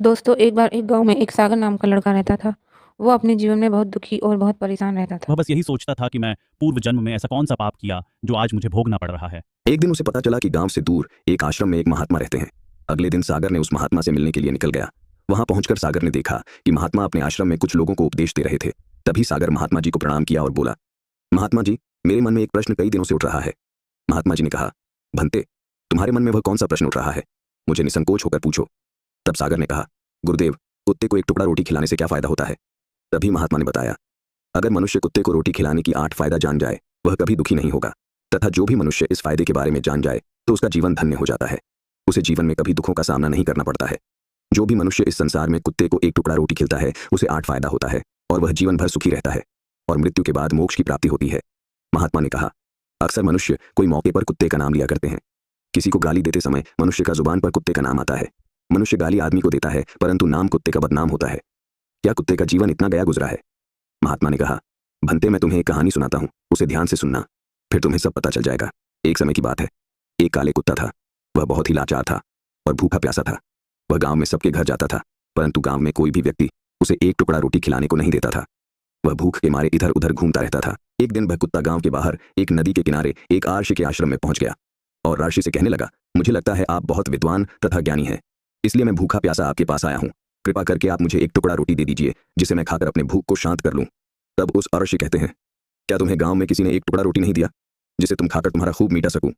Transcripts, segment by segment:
दोस्तों, एक बार एक गाँव में एक सागर नाम का लड़का रहता था। वो अपने जीवन में बहुत दुखी और बहुत परेशान रहता था। वह बस यही सोचता था कि मैं पूर्व जन्म में ऐसा कौन सा पाप किया जो आज मुझे भोगना पड़ रहा है। एक दिन उसे पता चला कि गांव से दूर एक आश्रम में एक महात्मा रहते हैं। अगले दिन सागर ने उस महात्मा से मिलने के लिए निकल गया। वहां पहुंचकर सागर ने देखा कि महात्मा अपने आश्रम में कुछ लोगों को उपदेश दे रहे थे। तभी सागर महात्मा जी को प्रणाम किया और बोला, महात्मा जी, मेरे मन में एक प्रश्न कई दिनों से उठ रहा है। महात्मा जी ने कहा, भंते, तुम्हारे मन में वह कौन सा प्रश्न उठ रहा है? मुझे निसंकोच होकर पूछो। तब सागर ने कहा, गुरुदेव, कुत्ते को एक टुकड़ा रोटी खिलाने से क्या फायदा होता है? तभी महात्मा ने बताया, अगर मनुष्य कुत्ते को रोटी खिलाने की 8 फायदा जान जाए, वह कभी दुखी नहीं होगा, तथा जो भी मनुष्य इस फायदे के बारे में जान जाए तो उसका जीवन धन्य हो जाता है। उसे जीवन में कभी दुखों का सामना नहीं करना पड़ता है। जो भी मनुष्य इस संसार में कुत्ते को एक टुकड़ा रोटी खिलता है, उसे 8 फायदा होता है और वह जीवन भर सुखी रहता है और मृत्यु के बाद मोक्ष की प्राप्ति होती है। महात्मा ने कहा, अक्सर मनुष्य कोई मौके पर कुत्ते का नाम लिया करते हैं। किसी को गाली देते समय मनुष्य का जुबान पर कुत्ते का नाम आता है। मनुष्य गाली आदमी को देता है, परंतु नाम कुत्ते का बदनाम होता है। क्या कुत्ते का जीवन इतना गया गुजरा है? महात्मा ने कहा, भंते, मैं तुम्हें एक कहानी सुनाता हूँ, उसे ध्यान से सुनना, फिर तुम्हें सब पता चल जाएगा। एक समय की बात है। एक काले कुत्ता था। वह बहुत ही लाचार था और भूखा प्यासा था। वह गांव में सबके घर जाता था, परंतु गांव में कोई भी व्यक्ति उसे एक टुकड़ा रोटी खिलाने को नहीं देता था। वह भूख के मारे इधर उधर घूमता रहता था। एक दिन वह कुत्ता गांव के बाहर एक नदी के किनारे एक आर्षि के आश्रम में पहुंच गया और आर्षि से कहने लगा, मुझे लगता है आप बहुत विद्वान तथा ज्ञानी हैं, इसलिए मैं भूखा प्यासा आपके पास आया हूँ। कृपा करके आप मुझे एक टुकड़ा रोटी दे दीजिए, जिसे मैं खाकर अपने भूख को शांत कर लूँ। तब उस आर्षि कहते हैं, क्या तुम्हें गांव में किसी ने एक टुकड़ा रोटी नहीं दिया जिसे तुम खाकर तुम्हारा खूब मीटा सकूं?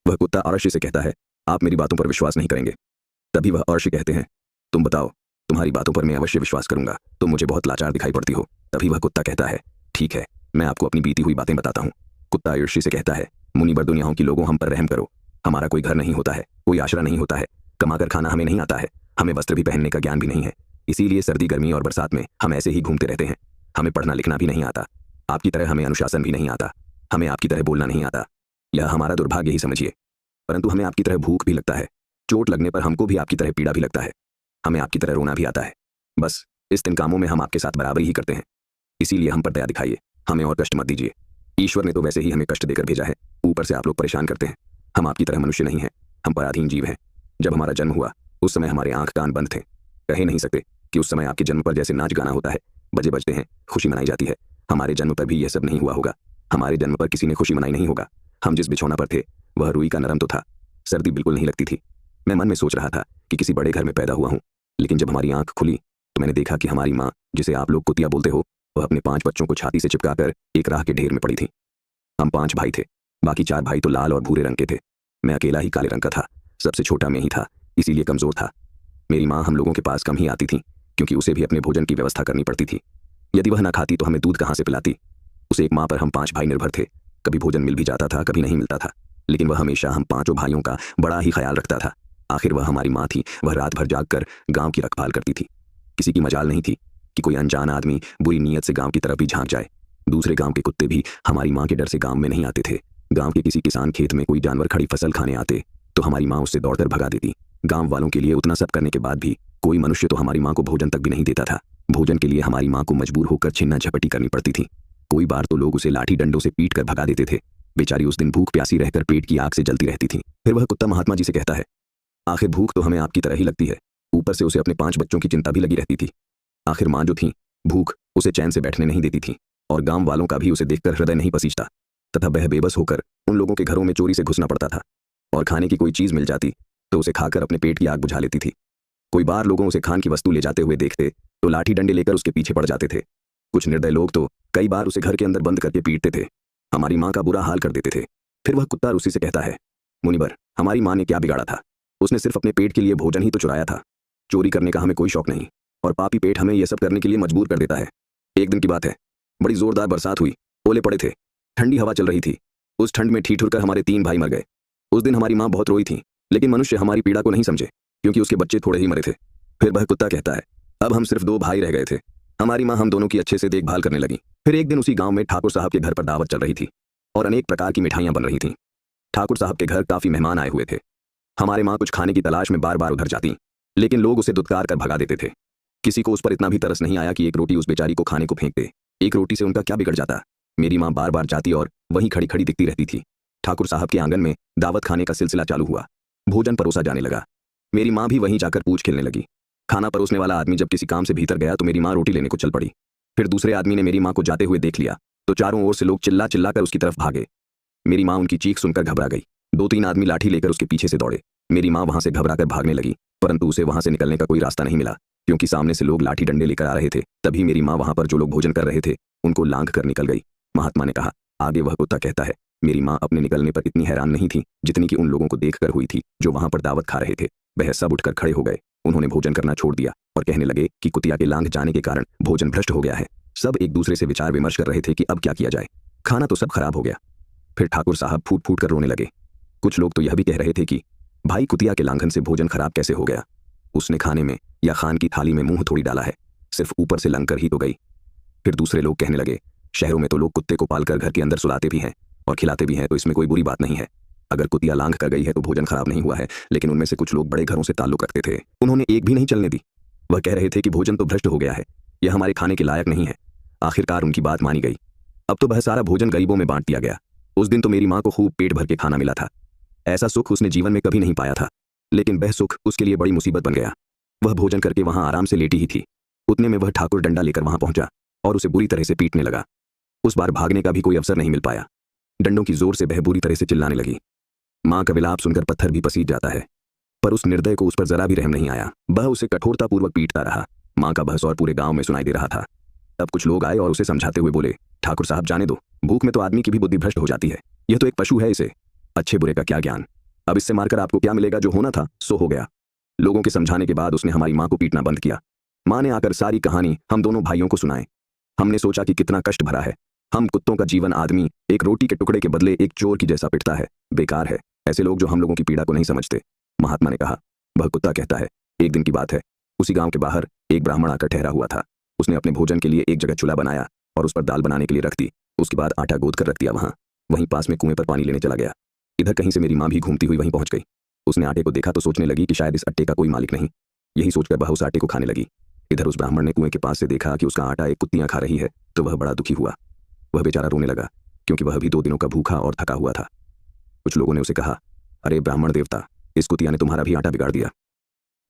वह कुत्ता आर्षि से कहता है, आप मेरी बातों पर विश्वास नहीं करेंगे। तभी वह आर्षि कहते हैं, तुम बताओ, तुम्हारी बातों पर मैं अवश्य विश्वास करूंगा, तुम मुझे बहुत लाचार दिखाई पड़ती हो। तभी वह कुत्ता कहता है, ठीक है, मैं आपको अपनी बीती हुई बातें बताता हूँ। कुत्ता आर्षि से कहता है, मुनिवर दुनियाओं की लोगों, हम पर रहम करो। हमारा कोई घर नहीं होता है, कोई आश्रय नहीं होता है, कमाकर खाना हमें नहीं आता है, हमें वस्त्र भी पहनने का ज्ञान भी नहीं है, इसीलिए सर्दी गर्मी और बरसात में हम ऐसे ही घूमते रहते हैं। हमें पढ़ना लिखना भी नहीं आता, आपकी तरह हमें अनुशासन भी नहीं आता, हमें आपकी तरह बोलना नहीं आता। यह हमारा दुर्भाग्य ही समझिए। परंतु हमें आपकी तरह भूख भी लगता है, चोट लगने पर हमको भी आपकी तरह पीड़ा भी लगता है, हमें आपकी तरह रोना भी आता है। बस इस 3 कामों में हम आपके साथ बराबरी ही करते हैं, इसीलिए हम पर दया दिखाइए, हमें और कष्ट मत दीजिए। ईश्वर ने तो वैसे ही हमें कष्ट देकर भेजा है, ऊपर से आप लोग परेशान करते हैं। हम आपकी तरह मनुष्य नहीं हैं, हम पराधीन जीव हैं। जब हमारा जन्म हुआ उस समय हमारे आंख कान बंद थे, कह नहीं सकते कि उस समय आपके जन्म पर जैसे नाच गाना होता है, बजे बजते हैं, खुशी मनाई जाती है, हमारे जन्म पर भी यह सब नहीं हुआ होगा। हमारे जन्म पर किसी ने खुशी मनाई नहीं होगा। हम जिस बिछौना पर थे वह रुई का नरम तो था, सर्दी बिल्कुल नहीं लगती थी। मैं मन में सोच रहा था कि किसी बड़े घर में पैदा हुआ हूँ, लेकिन जब हमारी आंख खुली तो मैंने देखा कि हमारी माँ, जिसे आप लोग कुतिया बोलते हो, वह अपने 5 बच्चों को छाती से चिपकाकर एक राह के ढेर में पड़ी थी। हम 5 भाई थे, बाकी 4 भाई तो लाल और भूरे रंग के थे। मैं अकेला ही काले रंग का था, सबसे छोटा मैं ही था, इसीलिए कमजोर था। मेरी माँ हम लोगों के पास कम ही आती थी, क्योंकि उसे भी अपने भोजन की व्यवस्था करनी पड़ती थी। यदि वह न खाती तो हमें दूध कहाँ से पिलाती? उसे एक माँ पर हम 5 भाई निर्भर थे। कभी भोजन मिल भी जाता था, कभी नहीं मिलता था, लेकिन वह हमेशा हम 5 भाइयों का बड़ा ही ख्याल रखता था। आखिर वह हमारी माँ थी, वह रात भर जागकर गांव की रखवाल करती थी। किसी की मजाल नहीं थी कि कोई अनजान आदमी बुरी नीयत से गांव की तरफ भी झांक जाए। दूसरे गांव के कुत्ते भी हमारी माँ के डर से गांव में नहीं आते थे। गांव के किसी किसान खेत में कोई जानवर खड़ी फसल खाने आते तो हमारी माँ उससे दौड़कर भगा देती। गांव वालों के लिए उतना सब करने के बाद भी कोई मनुष्य तो हमारी माँ को भोजन तक भी नहीं देता था। भोजन के लिए हमारी माँ को मजबूर होकर छीना झपटी करनी पड़ती थी। कोई बार तो लोग उसे लाठी डंडों से पीट कर भगा देते थे। बेचारी उस दिन भूख प्यासी रहकर पेट की आग से जलती रहती थी। फिर वह कुत्ता महात्मा जी से कहता है, आखिर भूख तो हमें आपकी तरह ही लगती है, ऊपर से उसे अपने 5 बच्चों की चिंता भी लगी रहती थी। आखिर माँ जो थी, भूख उसे चैन से बैठने नहीं देती थी और गांव वालों का भी उसे देखकर हृदय नहीं पसीजता, तथा वह बेबस होकर उन लोगों के घरों में चोरी से घुसना पड़ता था और खाने की कोई चीज मिल जाती तो उसे खाकर अपने पेट की आग बुझा लेती थी। कोई बार लोगों उसे खान की वस्तु ले जाते हुए देखते तो लाठी डंडे लेकर उसके पीछे पड़ जाते थे। कुछ निर्दय लोग तो कई बार उसे घर के अंदर बंद करके पीटते थे, हमारी माँ का बुरा हाल कर देते थे। फिर वह कुत्ता रूसी से कहता है, मुनिवर, हमारी माँ ने क्या बिगाड़ा था? उसने सिर्फ अपने पेट के लिए भोजन ही तो चुराया था। चोरी करने का हमें कोई शौक नहीं और पापी पेट हमें यह सब करने के लिए मजबूर कर देता है। एक दिन की बात है, बड़ी जोरदार बरसात हुई, ओले पड़े थे, ठंडी हवा चल रही थी। उस ठंड में ठीठुर कर हमारे 3 भाई मर गए। उस दिन हमारी माँ बहुत रोई थी, लेकिन मनुष्य हमारी पीड़ा को नहीं समझे, क्योंकि उसके बच्चे थोड़े ही मरे थे। फिर वह कुत्ता कहता है, अब हम सिर्फ 2 भाई रह गए थे। हमारी माँ हम दोनों की अच्छे से देखभाल करने लगी। फिर एक दिन उसी गांव में ठाकुर साहब के घर पर दावत चल रही थी और अनेक प्रकार की मिठाइयां बन रही थीं। ठाकुर साहब के घर काफी मेहमान आए हुए थे। हमारी माँ कुछ खाने की तलाश में बार बार उधर जाती, लेकिन लोग उसे दुत्कार कर भगा देते थे। किसी को उस पर इतना भी तरस नहीं आया कि एक रोटी उस बेचारी को खाने को फेंक दे। एक रोटी से उनका क्या बिगड़ जाता? मेरी माँ बार बार जाती और वहीं खड़ी खड़ी दिखती रहती थी। ठाकुर साहब के आंगन में दावत खाने का सिलसिला चालू हुआ। भोजन परोसा जाने लगा। मेरी माँ भी वहीं जाकर पूछ खेलने लगी। खाना परोसने वाला आदमी जब किसी काम से भीतर गया तो मेरी माँ रोटी लेने को चल पड़ी। फिर दूसरे आदमी ने मेरी माँ को जाते हुए देख लिया तो चारों ओर से लोग चिल्ला चिल्ला कर उसकी तरफ भागे। मेरी माँ उनकी चीख सुनकर घबरा गई। 2-3 आदमी लाठी लेकर उसके पीछे से दौड़े। मेरी माँ वहां से घबरा कर भागने लगी, परंतु उसे वहां से निकलने का कोई रास्ता नहीं मिला, क्योंकि सामने से लोग लाठी डंडे लेकर आ रहे थे। तभी मेरी माँ वहां पर जो लोग भोजन कर रहे थे उनको लांघ कर निकल गई। महात्मा ने कहा, आगे वह कुत्ता कहता है, मेरी माँ अपने निकलने पर इतनी हैरान नहीं थी जितनी कि उन लोगों को देखकर हुई थी जो वहां पर दावत खा रहे थे। वह सब उठकर खड़े हो गए। उन्होंने भोजन करना छोड़ दिया और कहने लगे कि कुतिया के लांघ जाने के कारण भोजन भ्रष्ट हो गया है। सब एक दूसरे से विचार विमर्श कर रहे थे कि अब क्या किया जाए, खाना तो सब खराब हो गया। फिर ठाकुर साहब फूट फूट कर रोने लगे। कुछ लोग तो यह भी कह रहे थे कि भाई कुतिया के लांघन से भोजन खराब कैसे हो गया, उसने खाने में या खान की थाली में मुंह थोड़ी डाला है, सिर्फ ऊपर से लंघ कर ही तो गई। फिर दूसरे लोग कहने लगे, शहरों में तो लोग कुत्ते को पालकर घर के अंदर सुलाते भी हैं और खिलाते भी हैं, तो इसमें कोई बुरी बात नहीं है। अगर कुतिया लांघ कर गई है तो भोजन खराब नहीं हुआ है। लेकिन उनमें से कुछ लोग बड़े घरों से ताल्लुक रखते थे, उन्होंने एक भी नहीं चलने दी। वह कह रहे थे कि भोजन तो भ्रष्ट हो गया है, यह हमारे खाने के लायक नहीं है। आखिरकार उनकी बात मानी गई। अब तो वह सारा भोजन गरीबों में बांट दिया गया। उस दिन तो मेरी माँ को खूब पेट भर के खाना मिला था। ऐसा सुख उसने जीवन में कभी नहीं पाया था, लेकिन वह सुख उसके लिए बड़ी मुसीबत बन गया। वह भोजन करके वहां आराम से लेटी ही थी, उतने में वह ठाकुर डंडा लेकर वहां पहुंचा और उसे बुरी तरह से पीटने लगा। उस बार भागने का भी कोई अवसर नहीं मिल पाया। डंडों की जोर से वह बुरी तरह से चिल्लाने लगी। माँ का विलाप सुनकर पत्थर भी पसीज जाता है, पर उस निर्दय को उस पर जरा भी रहम नहीं आया। वह उसे कठोरतापूर्वक पीटता रहा। माँ का बहस और पूरे गांव में सुनाई दे रहा था। तब कुछ लोग आए और उसे समझाते हुए बोले, ठाकुर साहब जाने दो, भूख में तो आदमी की भी बुद्धि भ्रष्ट हो जाती है। यह तो एक पशु है, इसे अच्छे बुरे का क्या ज्ञान। अब इससे मारकर आपको क्या मिलेगा, जो होना था सो हो गया। लोगों के समझाने के बाद उसने हमारी माँ को पीटना बंद किया। माँ ने आकर सारी कहानी हम दोनों भाइयों को सुनाई। हमने सोचा कि कितना कष्ट भरा है। हम कुत्तों का जीवन आदमी एक रोटी के टुकड़े के बदले एक चोर की जैसा पिटता है। बेकार है ऐसे लोग जो हम लोगों की पीड़ा को नहीं समझते। महात्मा ने कहा, वह कुत्ता कहता है, एक दिन की बात है, उसी गांव के बाहर एक ब्राह्मण आकर ठहरा हुआ था। उसने अपने भोजन के लिए एक जगह चूल्हा बनाया और उस पर दाल बनाने के लिए रख दी। उसके बाद आटा गोद कर रख दिया। वहीं पास में कुएं पर पानी लेने चला गया। इधर कहीं से मेरी माँ भी घूमती हुई वहीं पहुंच गई। उसने आटे को देखा तो सोचने लगी कि शायद इस आटे का कोई मालिक नहीं। यही सोचकर वह उस आटे को खाने लगी। इधर उस ब्राह्मण ने कुएं के पास से देखा कि उसका आटा एक कुत्तियां खा रही है, तो वह बड़ा दुखी हुआ। वह बेचारा रोने लगा, क्योंकि वह भी 2 दिनों का भूखा और थका हुआ था। कुछ लोगों ने उसे कहा, अरे ब्राह्मण देवता, इस कुतिया ने तुम्हारा भी आटा बिगाड़ दिया।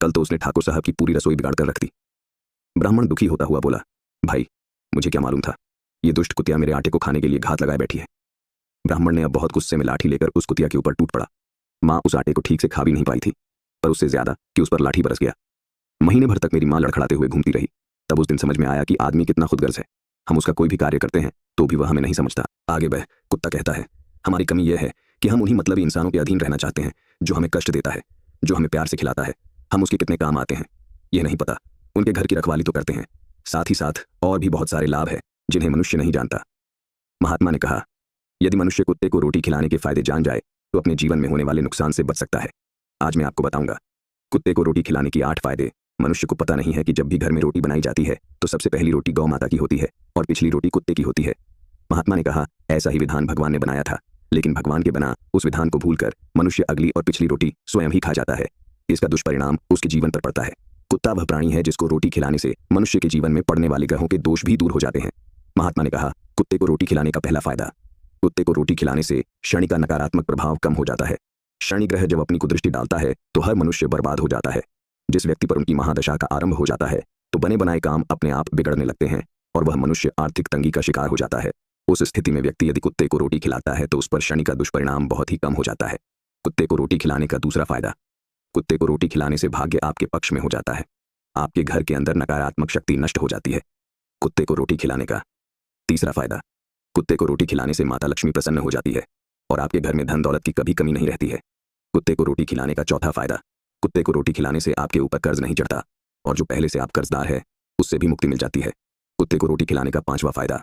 कल तो उसने ठाकुर साहब की पूरी रसोई बिगाड़ कर रख दी। ब्राह्मण दुखी होता हुआ बोला, भाई मुझे क्या मालूम था, ये दुष्ट कुतिया मेरे आटे को खाने के लिए घात लगाए बैठी है। ब्राह्मण ने अब बहुत गुस्से में लाठी लेकर उस कुतिया के ऊपर टूट पड़ा। माँ उस आटे को ठीक से खा भी नहीं पाई थी, पर उससे ज्यादा कि उस पर लाठी बरस गया। महीने भर तक मेरी माँ लड़खड़ाते हुए घूमती रही। तब उस दिन समझ में आया कि आदमी कितना खुदगर्ज है। हम उसका कोई भी कार्य करते हैं तो भी वह हमें नहीं समझता। आगे वह कुत्ता कहता है, हमारी कमी यह है कि हम उन्हीं मतलबी इंसानों के अधीन रहना चाहते हैं, जो हमें कष्ट देता है, जो हमें प्यार से खिलाता है। हम उसके कितने काम आते हैं यह नहीं पता। उनके घर की रखवाली तो करते हैं, साथ ही साथ और भी बहुत सारे लाभ हैं जिन्हें मनुष्य नहीं जानता। महात्मा ने कहा, यदि मनुष्य कुत्ते को रोटी खिलाने के फायदे जान जाए तो अपने जीवन में होने वाले नुकसान से बच सकता है। आज मैं आपको बताऊंगा कुत्ते को रोटी खिलाने की 8 फायदे। मनुष्य को पता नहीं है कि जब भी घर में रोटी बनाई जाती है तो सबसे पहली रोटी गौ माता की होती है और पिछली रोटी कुत्ते की होती है। महात्मा ने कहा, ऐसा ही विधान भगवान ने बनाया था, लेकिन भगवान के बना उस विधान को भूलकर मनुष्य अगली और पिछली रोटी स्वयं ही खा जाता है। इसका दुष्परिणाम उसके जीवन पर पड़ता है। कुत्ता वह प्राणी है जिसको रोटी खिलाने से मनुष्य के जीवन में पड़ने वाले ग्रहों के दोष भी दूर हो जाते हैं। महात्मा ने कहा, कुत्ते को रोटी खिलाने का पहला फायदा, कुत्ते को रोटी खिलाने से शनि का नकारात्मक प्रभाव कम हो जाता है। शनि ग्रह जब अपनी कुदृष्टि डालता है तो हर मनुष्य बर्बाद हो जाता है। जिस व्यक्ति पर उनकी महादशा का आरंभ हो जाता है तो बने बनाए काम अपने आप बिगड़ने लगते हैं और वह मनुष्य आर्थिक तंगी का शिकार हो जाता है। उस स्थिति में व्यक्ति यदि कुत्ते को रोटी खिलाता है तो उस पर शनि का दुष्परिणाम बहुत ही कम हो जाता है। कुत्ते को रोटी खिलाने का दूसरा फायदा, कुत्ते को रोटी खिलाने से भाग्य आपके पक्ष में हो जाता है। आपके घर के अंदर नकारात्मक शक्ति नष्ट हो जाती है। कुत्ते को रोटी खिलाने का तीसरा फायदा, कुत्ते को रोटी खिलाने से माता लक्ष्मी प्रसन्न हो जाती है और आपके घर में धन दौलत की कभी कमी नहीं रहती है। कुत्ते को रोटी खिलाने का चौथा फायदा, कुत्ते को रोटी खिलाने से आपके ऊपर कर्ज नहीं चढ़ता और जो पहले से आप कर्जदार है उससे भी मुक्ति मिल जाती है। कुत्ते को रोटी खिलाने का 5वां फायदा,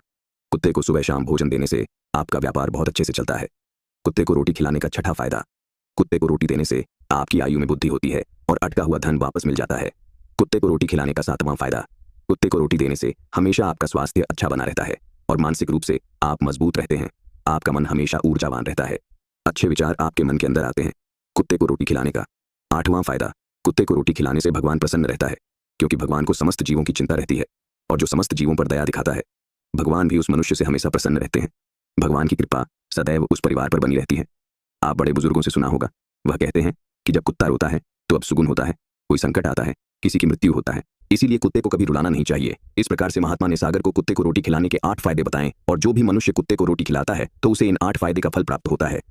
कुत्ते को सुबह शाम भोजन देने से आपका व्यापार बहुत अच्छे से चलता है। कुत्ते को रोटी खिलाने का 6वां फायदा, कुत्ते को रोटी देने से आपकी आयु में बुद्धि होती है और अटका हुआ धन वापस मिल जाता है। कुत्ते को रोटी खिलाने का 7वां फायदा, कुत्ते को रोटी देने से हमेशा आपका स्वास्थ्य अच्छा बना रहता है और मानसिक रूप से आप मजबूत रहते हैं। आपका मन हमेशा ऊर्जावान रहता है, अच्छे विचार आपके मन के अंदर आते हैं। कुत्ते को रोटी खिलाने का 8वां फायदा, कुत्ते को रोटी खिलाने से भगवान प्रसन्न रहता है, क्योंकि भगवान को समस्त जीवों की चिंता रहती है और जो समस्त जीवों पर दया दिखाता है भगवान भी उस मनुष्य से हमेशा प्रसन्न रहते हैं। भगवान की कृपा सदैव उस परिवार पर बनी रहती है। आप बड़े बुजुर्गों से सुना होगा, वह कहते हैं कि जब कुत्ता रोता है तो अब सुगुन होता है, कोई संकट आता है किसी की मृत्यु होता है। इसीलिए कुत्ते को कभी रुलाना नहीं चाहिए। इस प्रकार से महात्मा ने सागर को कुत्ते को रोटी खिलाने के 8 फायदे बताए और जो भी मनुष्य कुत्ते को रोटी खिलाता है तो उसे इन 8 फायदे का फल प्राप्त होता है।